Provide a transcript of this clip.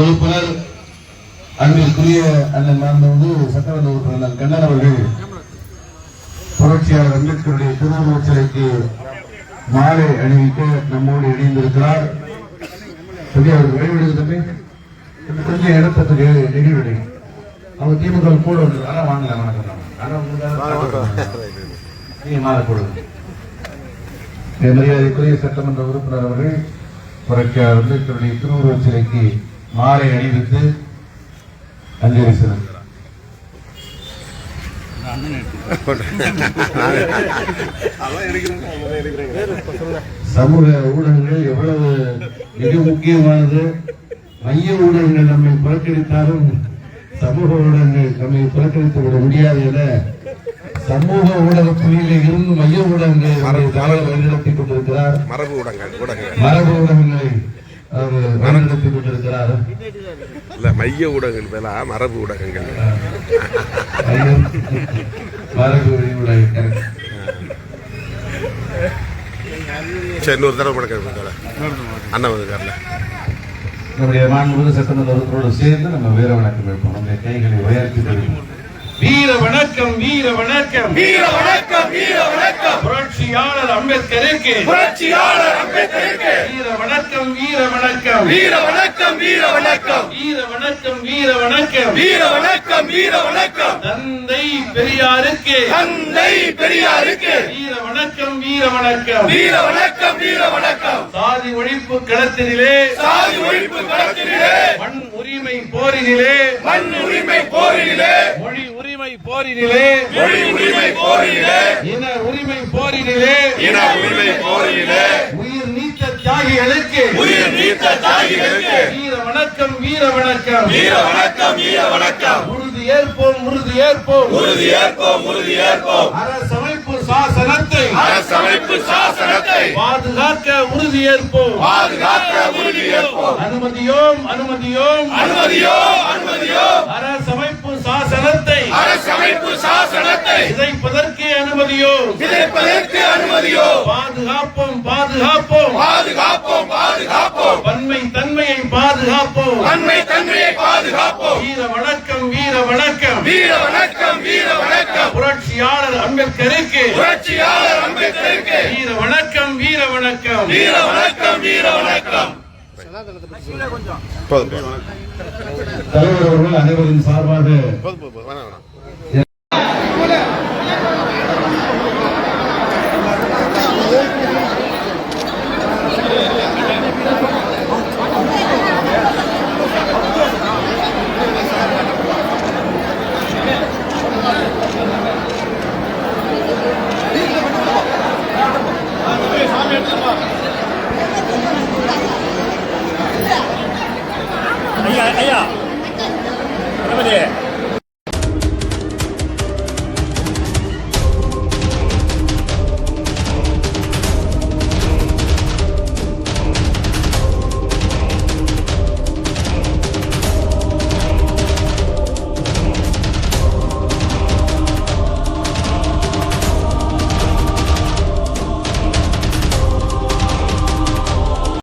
உறுப்பினர் அன்பிற்குரிய அண்ணன் மாண்புமிகு சட்டமன்ற உறுப்பினர் கண்ணன் அவர்கள் புரட்சியாளர் அம்பேத்கருடைய திருவுருவச் சிலைக்கு மாலை அணிவிக்க நம்மோடு இணைந்திருக்கிறார். அவருக்கு விரைவிடுங்க தம்பி, கொஞ்சம் இடத்துக்கு நெகிழ்விடு. அவங்க திமுக கூட வந்து அதான் வாங்கல வணக்கம் நீங்க மாலை போடுங்க. மரியாதைக்குரிய சட்டமன்ற உறுப்பினர் அவர்கள் புரட்சியாளர் அம்பேத்கருடைய திருவுருவச் சிலைக்கு மாலை அணிவித்து அஞ்சலி செலுத்துகிறார். சமூக ஊடகங்கள் எவ்வளவு மிக முக்கியமானது. மைய ஊடகங்கள் நம்மை புறக்கணித்தாலும் சமூக ஊடகங்கள் நம்மை புறக்கணித்து விட முடியாது என சமூக ஊடக புள்ளியில இருந்து மைய ஊடகங்களை வழிநடத்திக் கொண்டிருக்கிறார். மரபு ஊடகங்களை அவர் வழிநடத்திக் கொண்டிருக்கிறார். மைய ஊடகங்கள் மரபு ஊடகங்கள் சரி இன்னொரு தடவை அண்ணா வந்துருக்காருல. நம்முடைய மாண்புமிகு சட்டமன்ற உறுப்பினரோடு சேர்ந்து நம்ம வீர வணக்கம் வைப்போம். நம்முடைய கைகளை உயர்த்தி தெரியும். வீர வணக்கம், வீர வணக்கம், வீர வணக்கம், வீர வணக்கம். புரட்சியாளர் அம்பேத்கருக்கு, புரட்சியாளர் அம்பேத்கருக்கு வீர வணக்கம், வீர வணக்கம், வீர வணக்கம், வீர வணக்கம், வீர வணக்கம், வீர வணக்கம், வீர வணக்கம், வீர வணக்கம். தந்தை பெரியாருக்கு, தந்தை பெரியாருக்கு வீர வணக்கம், வீர வணக்கம், வீர வணக்கம், வீர வணக்கம். சாதி ஒழிப்பு களத்திலே, சாதி ஒழிப்பு களத்திலே, மண் உரிமை போரினிலே, மண் உரிமை போரினிலே, மொழி உரிமை போரினிலே, மொழி உரிமை போரினிலே, இன உரிமை போரினிலே, இன உரிமை போரினிலே, உயிர் நீத்த தியாகிகளுக்கு, உயிர் நீத்த தியாகிகளுக்கு வீர வணக்கம், வீர வணக்கம், வீர வணக்கம், வீர வணக்கம். உறுதி ஏற்போம், உறுதி ஏற்போம், உறுதி ஏற்போம், உறுதி ஏற்போம். அரசமைப்பு சாசனத்தை, அரசமைப்பு சாசனத்தை பாதுகாக்க உறுதி ஏற்போம், பாதுகாக்க உறுதி ஏற்போம். அனுமதியோம், அனுமதியோம், அனுமதியோம், அனுமதியோம். அரசமைப்பு சாசனத்தை, அரசமைப்பு சாசனத்தை இதைப்பதற்கு அனுமதியோ, இதைப்பதற்கு அனுமதியோ. பாதுகாப்போம், பாதுகாப்போம், பாதுகாப்போம், பாதுகாப்போம். வன்மை தன்மையை பாதுகாப்போம், வன்மை தன்மையை பாதுகாப்போம். வீர வணக்கம், வீர வணக்கம், வீர வணக்கம், வீர வணக்கம். புரட்சியாளர் அம்பேத்கருக்கு, புரட்சியாளர் அம்பேத்கருக்கு வீர வணக்கம், வீர வணக்கம், வீர வணக்கம், வீர வணக்கம். தலைவர் அவர்கள் அனைவரின் சார்பாக ஐயா ஐயா